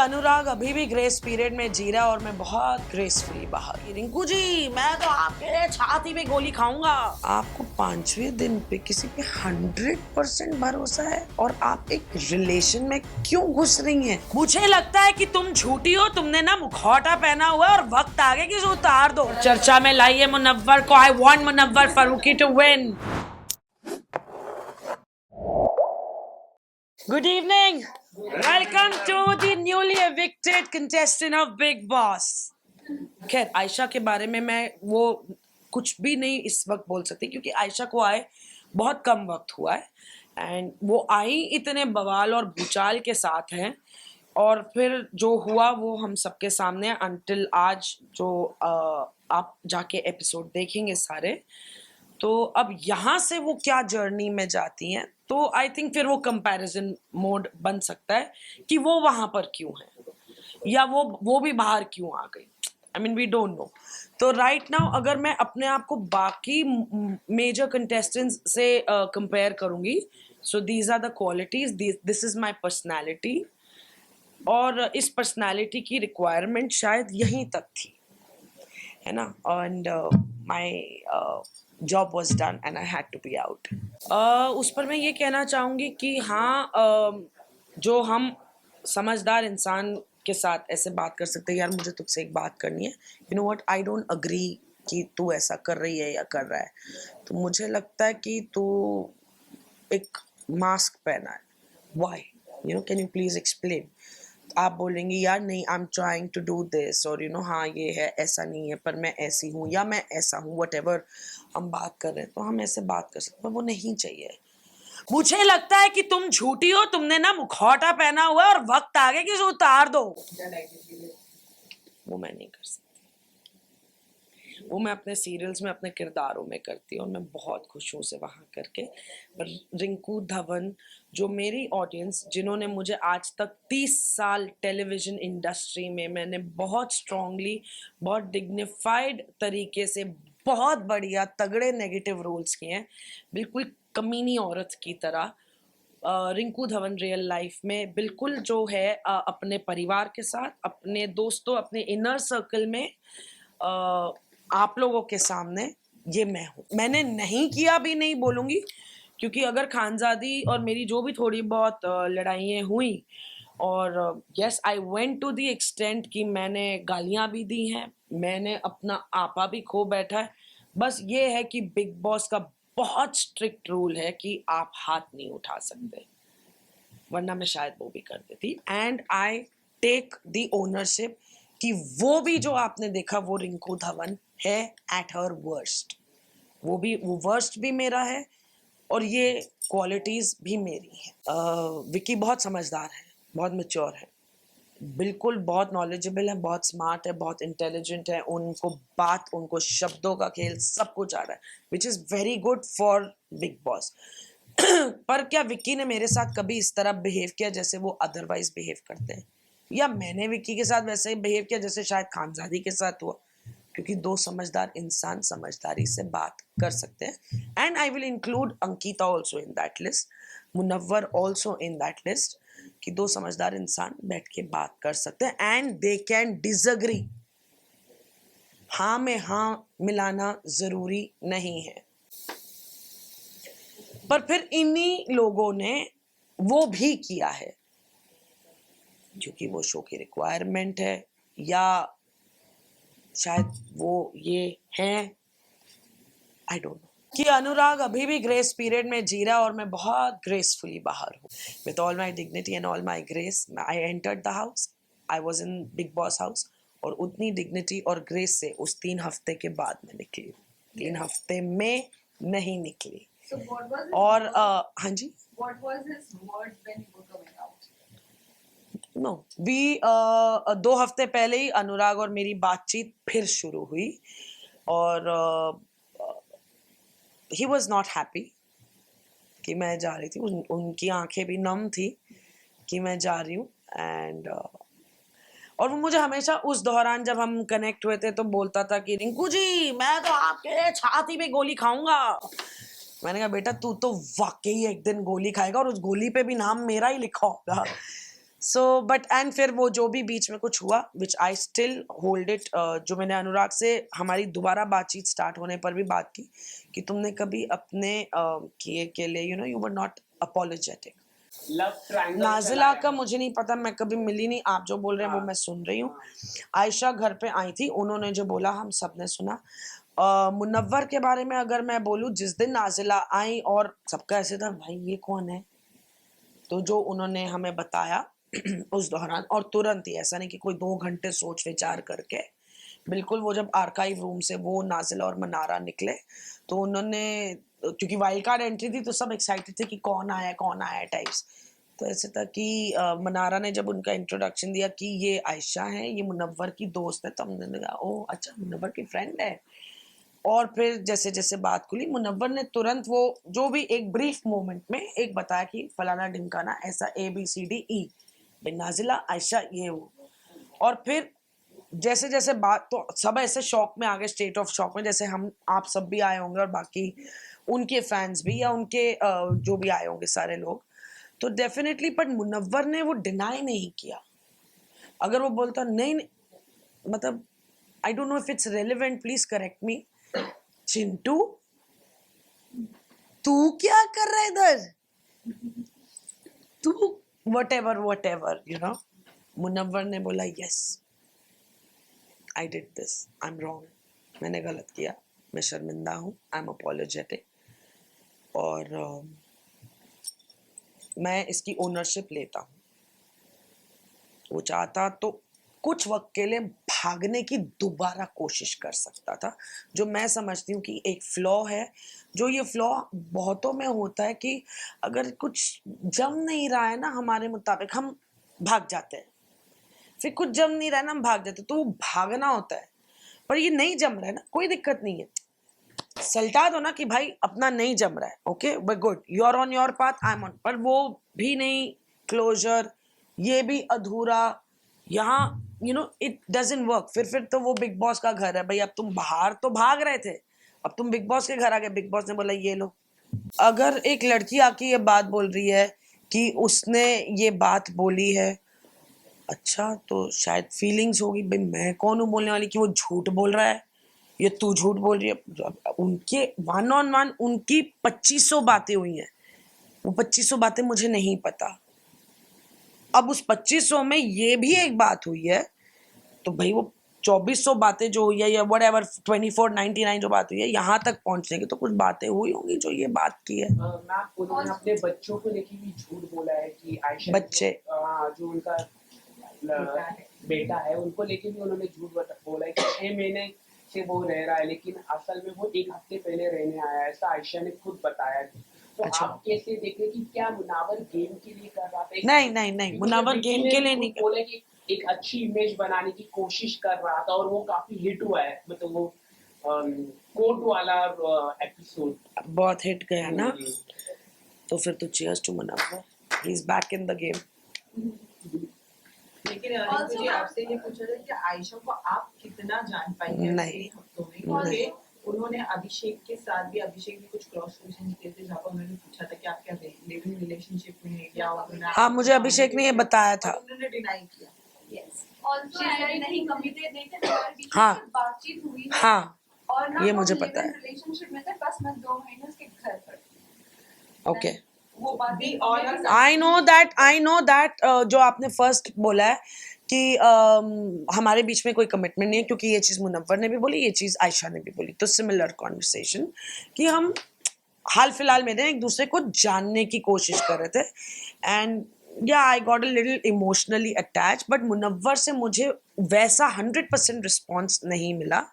अनुराग अभी भी grace period में जी रहा है और मैं बहुत ग्रेसफुली बाहर। रिंकू जी, मैं तो आपके छाती पे गोली खाऊंगा। आपको 5वें दिन पे किसी पे 100% भरोसा है और आप एक रिलेशन में क्यों घुस रही हैं? मुझे लगता है कि तुम झूठी हो। तुमने ना मुखौटा पहना हुआ है और वक्त आ गया कि इसे उतार दो। चर्चा में लाइए मुनव्वर को। I want Munawar Faruqui to win. Good evening. Welcome to the newly evicted contestant of Big Boss. खैर, आयशा के बारे में मैं वो कुछ भी नहीं इस वक्त बोल सकती क्योंकि आयशा को आए बहुत कम वक्त हुआ है एंड वो आई इतने बवाल और भूचाल के साथ हैं और फिर जो हुआ वो हम सबके सामने अंटिल आज जो आप जाके एपिसोड देखेंगे सारे, तो अब यहाँ से वो क्या जर्नी में जाती हैं तो आई थिंक फिर वो कंपैरिजन मोड बन सकता है कि वो वहां पर क्यों है या वो भी बाहर क्यों आ गई। I mean we don't know. तो राइट नाउ अगर मैं अपने आप को बाकी मेजर कंटेस्टेंट्स से कंपेयर करूंगी, so these are the qualities, this is my personality और इस पर्सनालिटी की रिक्वायरमेंट शायद यहीं तक थी, है ना। And my job was done and I had to be out. उस पर मैं ये कहना चाहूँगी कि हाँ, जो हम समझदार इंसान के साथ ऐसे बात कर सकते हैं, यार मुझे तुझसे एक बात करनी है, you know what, I don't agree कि तू ऐसा कर रही है या कर रहा है, तो मुझे लगता है कि तू एक मास्क पहना है, why, you know, can you please explain. आप बोलेंगी यार नहीं, I am trying to do this और यू नो हाँ ये है, ऐसा नहीं है, पर मैं ऐसी हूँ या मैं ऐसा हूँ, वट एवर हम बात कर रहे हैं तो हम ऐसे बात कर सकते हैं, वो नहीं चाहिए। मुझे लगता है कि तुम झूठी हो। तुमने ना मुखौटा पहना हुआ है और वक्त आ गया कि उसे उतार दो। वो मैं नहीं कर सकती, वो मैं अपने सीरियल्स में अपने किरदारों में करती हूँ और मैं बहुत खुश हूँ उसे वहाँ करके। पर रिंकू धवन, जो मेरी ऑडियंस जिन्होंने मुझे आज तक 30 साल टेलीविज़न इंडस्ट्री में मैंने बहुत स्ट्रांगली, बहुत डिग्निफाइड तरीके से, बहुत बढ़िया तगड़े नेगेटिव रोल्स किए हैं, बिल्कुल कमीनी औरत की तरह। रिंकू धवन रियल लाइफ में बिल्कुल जो है अपने परिवार के साथ, अपने दोस्तों, अपने इनर सर्कल में, आप लोगों के सामने ये मैं हूँ। मैंने नहीं किया भी नहीं बोलूँगी क्योंकि अगर खानजादी और मेरी जो भी थोड़ी बहुत लड़ाइयाँ हुई और yes I went to the extent कि मैंने गालियाँ भी दी हैं, मैंने अपना आपा भी खो बैठा है। बस ये है कि बिग बॉस का बहुत स्ट्रिक्ट रूल है कि आप हाथ नहीं उठा सकते, वरना मैं शायद वो भी कर देती। And I take the ownership कि वो भी जो आपने देखा वो रिंकू धवन है एट हर वर्स्ट। वो वर्स्ट भी मेरा है और ये क्वालिटीज भी मेरी है। विकी बहुत समझदार है, बहुत मैच्योर है, बिल्कुल बहुत नॉलेजेबल है, बहुत स्मार्ट है, बहुत इंटेलिजेंट है, उनको शब्दों का खेल सब कुछ आ रहा है, which is very good for big boss. पर क्या विक्की ने मेरे साथ कभी इस तरह बिहेव किया जैसे वो अदरवाइज बिहेव करते हैं, या मैंने विक्की के साथ वैसे ही बिहेव किया जैसे शायद खानजादी के साथ हुआ? क्योंकि दो समझदार इंसान समझदारी से बात कर सकते हैं। And I will include Ankita also in that list, Munawar also in that list, कि दो समझदार इंसान बैठ के बात कर सकते हैं एंड दे कैन डिसएग्री। हाँ में हाँ मिलाना जरूरी नहीं है। पर फिर इन्हीं लोगों ने वो भी किया है क्योंकि वो शो की रिक्वायरमेंट है, या शायद वो ये हैं, आई डोंट नो। कि अनुराग अभी भी ग्रेस पीरियड में जी रहा है और मैं बहुत ग्रेसफुली बाहर हूँ, with all my dignity and all my grace. I entered the house, I was in big boss house और उतनी डिग्निटी और ग्रेस से उस 3 हफ्ते के बाद में निकली हूँ, 3 हफ्ते में नहीं निकली। और हाँ जी, नो वी 2 हफ्ते पहले ही अनुराग और मेरी बातचीत फिर शुरू हुई और ही वॉज नॉट हैप्पी कि मैं जा रही थी। उनकी आंखें भी नम थी कि मैं जा रही हूँ। एंड और वो मुझे हमेशा उस दौरान जब हम कनेक्ट हुए थे तो बोलता था कि रिंकू जी, मैं तो आपके छाती पे गोली खाऊंगा। मैंने कहा बेटा तू तो वाकई एक दिन गोली खाएगा और उस गोली पे भी नाम मेरा ही लिखा होगा। सो बट एंड फिर वो जो भी बीच में कुछ हुआ विच आई स्टिल होल्ड इट, जो मैंने अनुराग से हमारी दोबारा बातचीत स्टार्ट होने पर भी बात की कि तुमने कभी अपने किए के लिए you were not apologetic. Nazila का मुझे नहीं पता, मैं कभी मिली नहीं, आप जो बोल रहे हैं वो मैं सुन रही हूँ। आयशा घर पे आई थी, उन्होंने जो बोला हम सब ने सुना। मुनव्वर के बारे में अगर मैं बोलूँ, जिस दिन नाजिला आई और सबका ऐसे था भाई ये कौन है, तो जो उन्होंने हमें बताया उस दौरान, और तुरंत ही, ऐसा नहीं कि कोई 2 घंटे सोच विचार करके, बिल्कुल वो जब आर्काइव रूम से वो नाजिला और मनारा निकले तो उन्होंने, क्योंकि वाइल्ड कार्ड एंट्री थी तो सब एक्साइटेड थे कि कौन आया टाइप्स। तो ऐसे था कि मनारा ने जब उनका इंट्रोडक्शन दिया कि ये आयशा है, ये मुनव्वर की दोस्त है, तो हमने कहा ओह अच्छा मुनव्वर की फ्रेंड है। और फिर जैसे जैसे बात खुली, मुनव्वर ने तुरंत वो जो भी एक ब्रीफ मोमेंट में एक बताया कि फलाना ढिमकाना ऐसा ABCDE, नाजिला आयशा ये वो। और फिर जैसे जैसे बात, तो सब ऐसे शॉक में आ गए, स्टेट ऑफ शॉक में, जैसे हम आप सब भी आए होंगे और बाकी उनके फैंस भी, या उनके जो भी आए होंगे सारे लोग। तो डेफिनेटली, बट मुनव्वर ने वो डिनाई नहीं किया। अगर वो बोलता नहीं, मतलब I don't know if it's relevant, please correct मी। चिंटू तू क्या कर रहा है इधर, तू वट एवर मुनव्वर ने बोला yes I did this, I am wrong, मैंने गलत किया, मैं शर्मिंदा हूँ, आई एम अपोलोजेटिक, और मैं इसकी ओनरशिप लेता हूँ। वो चाहता तो कुछ वक्त के लिए भागने की दोबारा कोशिश कर सकता था, जो मैं समझती हूँ कि एक फ्लॉ है। जो ये फ्लॉ बहुतों में होता है कि अगर कुछ जम नहीं रहा है ना हमारे मुताबिक, हम भाग जाते हैं। फिर कुछ जम नहीं रहा है ना, हम भाग जाते हैं, तो वो भागना होता है। पर ये नहीं जम रहा है ना, कोई दिक्कत नहीं है, सल्टा दो ना कि भाई अपना नहीं जम रहा है, okay but good, you are on your path, I am on, पर वो भी नहीं क्लोजर, ये भी अधूरा, यहाँ इट डजंट वर्क। फिर तो वो बिग बॉस का घर है भाई, अब तुम बाहर तो भाग रहे थे, अब तुम बिग बॉस के घर आ गए, बिग बॉस ने बोला ये लो। अगर एक लड़की आके ये बात बोल रही है कि उसने ये बात बोली है, अच्छा तो शायद फीलिंग्स होगी, भाई मैं कौन हूँ बोलने वाली कि वो झूठ बोल रहा है, ये तू झूठ बोल रही है। उनके 1-on-1 उनकी 2500 बातें हुई हैं, वो 2500 बातें मुझे नहीं पता। अब उस 2500 में ये भी एक बात हुई है, तो भाई वो 2400 बातें जो हुई है, या वट एवर 2499 जो बात हुई है, यहाँ तक पहुंचने की तो कुछ बातें हुई होंगी जो ये बात की है। उन्होंने अपने बच्चों को लेके भी झूठ बोला है कि आयशा बच्चे जो उनका बेटा है उनको लेके भी उन्होंने झूठ बोला है कि 6 महीने से वो रह रहा है, लेकिन असल में वो 1 हफ्ते पहले रहने आया है, ऐसा आयशा ने खुद बताया। तो अच्छा। आप कैसे देख रहे कि क्या मुनावर गेम के लिए कर रहा था? नहीं, मुनावर गेम के लिए नहीं, बोले कि एक अच्छी इमेज बनाने की कोशिश कर रहा था, और वो काफी हिट हुआ है, मतलब वो कोर्ट वाला एपिसोड बहुत हिट गया ना, तो फिर तो cheers to Munawar, he is back in the game. लेकिन मुझे आपसे ये पूछा था कि आयशा को आप कितना जान पाई हैं नहीं, हफ्तों में, क्योंकि उन्होंने अभिषेक के साथ भी, अभिषेक ने कुछ क्रॉस क्वेश्चन किए थे जहाँ पर उन्होंने पूछा था कि आप क्या लिविंग रिलेशनशिप में है क्या, हाँ मुझे अभिषेक ने ये बताया था, उन्होंने डिनाई किया। यस ऑल्सो नहीं कमिटेड नहीं थे, हमारे बीच हाँ। में बातचीत हुई है, हाँ और ना ये मुझे पता है। रिलेशनशिप में थे, बस मैं 2 महीने उसके घर पर, ओके वो बात भी। और आई नो दैट जो आपने फर्स्ट बोला है कि हमारे बीच में कोई कमिटमेंट नहीं है, क्योंकि ये चीज़ मुनव्वर ने भी बोली, ये चीज़ आयशा ने भी बोली, तो सिमिलर कॉन्वर्सेशन कि हम हाल फिलहाल में एक दूसरे को जानने की कोशिश कर रहे थे, and yeah I got a little emotionally attach, but Munawar से मुझे वैसा 100% रिस्पॉन्स नहीं मिला।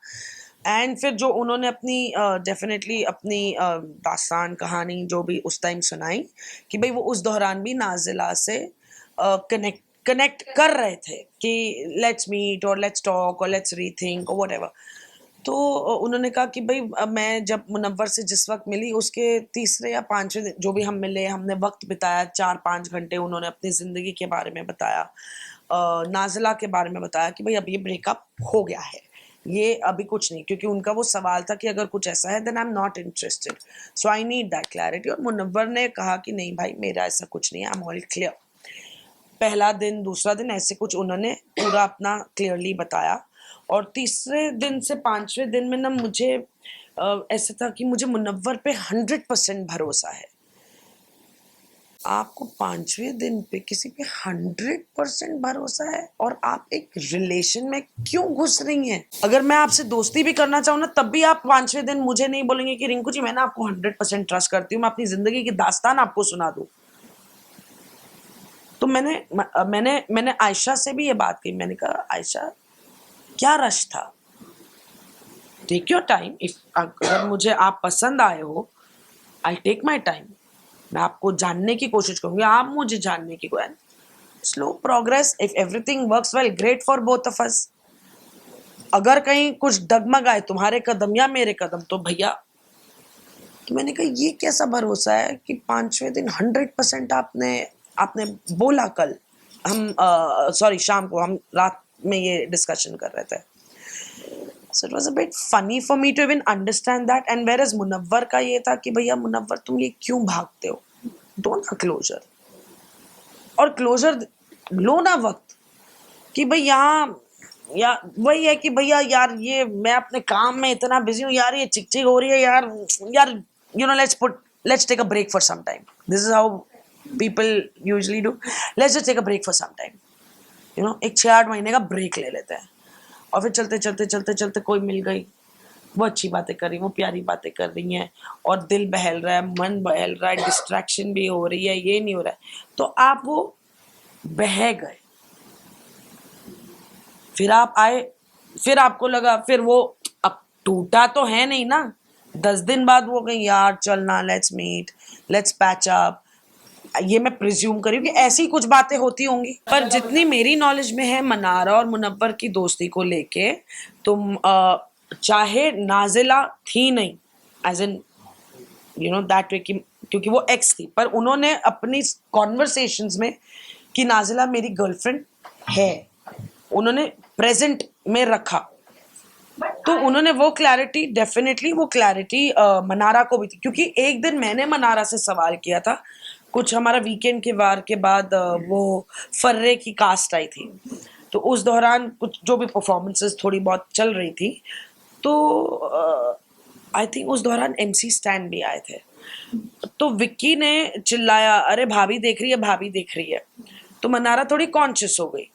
एंड फिर जो उन्होंने अपनी डेफिनेटली अपनी दास्तान कहानी जो भी उस टाइम सुनाई कि भाई वो उस दौरान भी नाजिला से कनेक्ट कर रहे थे कि लेट्स मीट और लेट्स टॉक और लेट्स रीथिंक और व्हाटएवर। तो उन्होंने कहा कि भाई मैं जब मुनव्वर से जिस वक्त मिली उसके 3रे या 5वें दिन जो भी हम मिले, हमने वक्त बिताया 4-5 घंटे, उन्होंने अपनी ज़िंदगी के बारे में बताया, नाजिला के बारे में बताया कि भाई अब ये ब्रेकअप हो गया है, ये अभी कुछ नहीं, क्योंकि उनका वो सवाल था कि अगर कुछ ऐसा है then I am not interested, so I need that clarity. और मुनव्वर ने कहा कि नहीं भाई मेरा ऐसा कुछ नहीं है, आई एम ऑल क्लियर। पहला दिन, दूसरा दिन, ऐसे कुछ उन्होंने पूरा अपना क्लियरली बताया। और तीसरे दिन से 5वें दिन में ना मुझे ऐसा था कि मुझे मुनव्वर पे 100% भरोसा है। आपको 5वें दिन पे किसी पे 100% भरोसा है और आप एक रिलेशन में क्यों घुस रही हैं? अगर मैं आपसे दोस्ती भी करना चाहूँ ना, तब भी आप 5वें दिन मुझे नहीं बोलेंगे कि रिंकू जी मैं ना आपको 100% ट्रस्ट करती हूँ, मैं अपनी जिंदगी की दास्तान आपको सुना दूँ। तो मैंने आयशा से भी ये बात कही। मैंने कहा आयशा, क्या रश था? Take your time. अगर मुझे आप पसंद आए हो, आई टेक माई टाइम। मैं आपको जानने की कोशिश करूंगी, आप मुझे जानने की कोशिश। Slow progress, if everything works well, great for both of us. अगर कहीं कुछ डगमगाए तुम्हारे कदम या मेरे कदम, तो भैया। तो मैंने कहा ये कैसा भरोसा है कि 5वें दिन 100% आपने बोला। कल हम सॉरी शाम को, हम रात में ये डिस्कशन कर रहे थे। So it was a bit funny for me to even understand that. And whereas Munawwar का ये था कि भैया मुनव्वर तुम ये क्यों भागते हो? Don't have closure. और क्लोजर लो ना वक्त कि भाई यहाँ या वही है कि भैया यार ये मैं अपने काम में इतना बिजी हूँ यार, ये चिक हो रही है यार you know let's take a break for some time. This is how people usually do. Let's just take a break for some time. You know, एक 6-8 महीने का ब्रेक ले लेते हैं। और फिर चलते कोई मिल गई, वो अच्छी बातें कर रही, वो प्यारी बातें कर रही हैं और दिल बहल रहा है, मन बहल रहा है, डिस्ट्रैक्शन भी हो रही है, ये नहीं हो रहा है, तो आप वो बह गए। फिर आप आए, फिर आपको लगा, फिर वो अब टूटा तो है नहीं ना। 10 दिन बाद वो कहीं यार चलना, let's meet, let's patch up. ये मैं प्रिज्यूम करी कि ऐसी कुछ बातें होती होंगी, पर जितनी मेरी नॉलेज में है मनारा और मुनव्वर की दोस्ती को लेके, तो चाहे नाजिला थी नहीं, as in you know that way, क्योंकि वो एक्स थी, पर उन्होंने अपनी कॉन्वर्सेशंस में कि नाजिला मेरी गर्लफ्रेंड है, उन्होंने प्रेजेंट में रखा। तो उन्होंने वो क्लैरिटी, डेफिनेटली वो क्लैरिटी मनारा को भी थी, क्योंकि एक दिन मैंने मनारा से सवाल किया था, कुछ हमारा वीकेंड के वार के बाद वो फर्रे की कास्ट आई थी, तो उस दौरान कुछ जो भी परफॉर्मेंसेस थोड़ी बहुत चल रही थी, तो आई थिंक उस दौरान MC स्टैन भी आए थे, तो विक्की ने चिल्लाया अरे भाभी देख रही है, भाभी देख रही है, तो मनारा थोड़ी कॉन्शियस हो गई।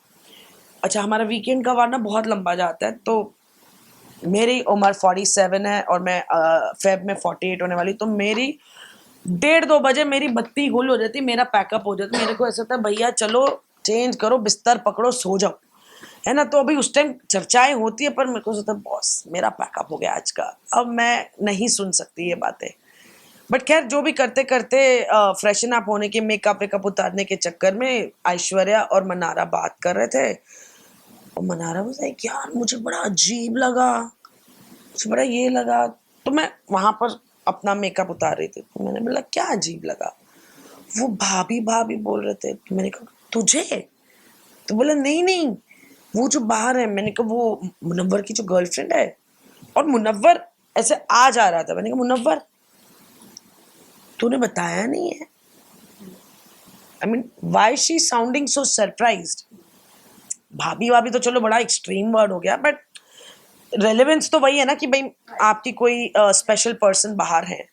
अच्छा, हमारा वीकेंड का वार ना बहुत लंबा जाता है, तो मेरी उम्र 47 है और मैं फेब में 48 होने वाली, तो मेरी 1:30-2 बजे मेरी बत्ती गुल हो जाती, मेरा पैकअप हो जाता, मेरे को ऐसा था भैया चलो चेंज करो, बिस्तर पकड़ो, सो जाओ, है ना। तो अभी उस टाइम चर्चाएं होती है, पर मेरे को सोचा बॉस मेरा पैकअप हो गया आज का, अब मैं नहीं सुन सकती ये बातें। बट खैर जो भी करते करते फ्रेशन अप होने के, मेकअप वेकअप उतारने के चक्कर में ऐश्वर्या और मनारा बात कर रहे थे, और मनारा बोला यार मुझे बड़ा अजीब लगा, मुझे बड़ा ये लगा, तो मैं वहां पर अपना मेकअप उतार रही थी, तो मैंने बोला क्या अजीब लगा? वो भाभी भाभी बोल रहे थे, तो मैंने कहा तुझे? तो बोला नहीं वो जो बाहर है। मैंने कहा वो मुनव्वर की जो गर्लफ्रेंड है, और मुनव्वर ऐसे आ जा रहा था। मैंने कहा मुनव्वर तूने बताया नहीं है? I mean why she sounding so surprised? भाभी भाभी तो चलो बड़ा एक्सट्रीम वर्ड हो गया, बट रेलेवेंस तो वही है ना कि भाई आपकी कोई स्पेशल पर्सन बाहर है।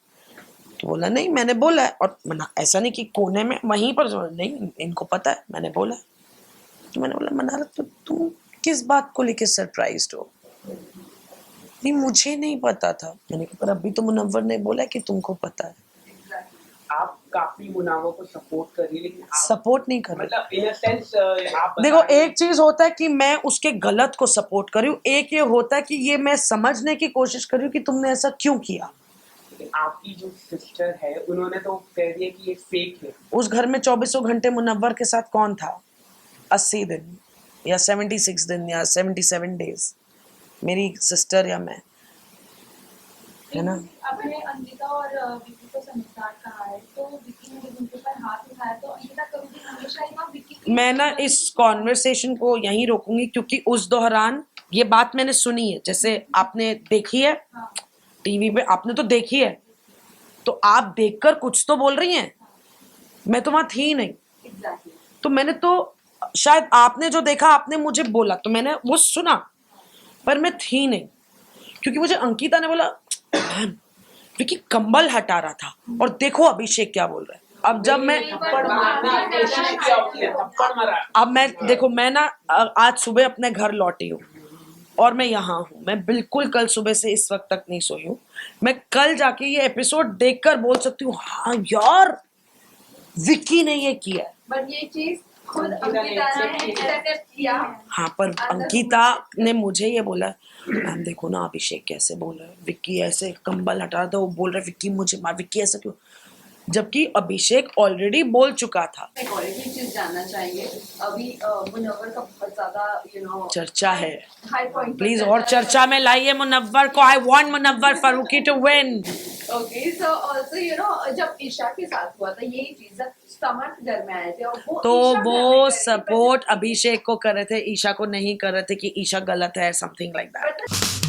तो बोला नहीं मैंने बोला है, और मना ऐसा नहीं कि कोने में वहीं पर, नहीं इनको पता है मैंने बोला है। तो मैंने बोला मनारा तो तुम किस बात को लेके सरप्राइज्ड हो? नहीं मुझे नहीं पता था। मैंने कहा पर अभी तो मुनव्वर ने बोला कि तुमको पता है। आप काफी मुनावों को सपोर्ट कर रही है, लेकिन सपोर्ट नहीं कर रही, मतलब इन अ सेंस आप देखो एक चीज होता है कि मैं उसके गलत को सपोर्ट कर रही हूँ, एक ये होता है कि ये मैं समझने की कोशिश कर रही हूँ कि तुमने ऐसा क्यों किया। आपकी जो सिस्टर है उन्होंने तो कह दिया कि ये फेक है। उस घर में 24 घंटे मुनव्वर के साथ कौन था? 80 दिन या 76 दिन या 77 डेज, मेरी सिस्टर या मैं, है ना। आपने अंकिता और विक्की को समझदार कहा है, तो विक्की ने जब उनके ऊपर हाथ उठाया तो अंकिता कभी हमेशा ही विक्की की। मैं ना इस कॉन्वर्सेशन को यहीं रोकूंगी, क्योंकि उस दौरान ये बात मैंने सुनी है, जैसे आपने देखी है टीवी पे, आपने तो देखी है, तो आप देखकर कुछ तो बोल रही हैं, मैं तो वहां थी नहीं, Exactly. तो मैंने तो शायद आपने जो देखा, आपने मुझे बोला तो मैंने वो सुना, पर मैं थी नहीं, क्योंकि मुझे अंकिता ने बोला बहन विकी कंबल हटा रहा था और देखो अभिषेक क्या बोल रहा है। अब जब मैं थप्पड़ मारने की कोशिश किया उसने, थप्पड़ मारा। अब मैं देखो, मैं ना आज सुबह अपने घर लौटी हूँ और मैं यहाँ हूँ। मैं बिल्कुल कल सुबह से इस वक्त तक नहीं सोई हूँ। मैं कल जाके ये एपिसोड देखकर बोल सकती हूँ हाँ यार विक्की ने ये किया है। बट ये चीज खुद अंकिता ने अंकिता ने accept किया। एक्सेप्ट किया। हाँ, पर अंकिता ने मुझे ये बोला मैम देखो ना अभिषेक कैसे बोल रहा है, विक्की ऐसे कंबल हटा रहा था, वो बोल रहा है विक्की मुझे मार, विक्की ऐसा क्यों, जबकि अभिषेक ऑलरेडी बोल चुका था। एक और एक चीज जानना चाहेंगे, अभी मुनव्वर का बहुत ज्यादा चर्चा है, हाई पॉइंट प्लीज और चर्चा में लाइए मुनव्वर को। I want Munawar Faruqui to win. Okay, so also जब ईशा के साथ हुआ था यही चीज, समर्थ घर में आए थे और वो तो ईशा घर में वो गए थे, सपोर्ट अभिषेक को कर रहे थे, ईशा को नहीं कर रहे थे कि ईशा गलत है, समथिंग लाइक दैट। but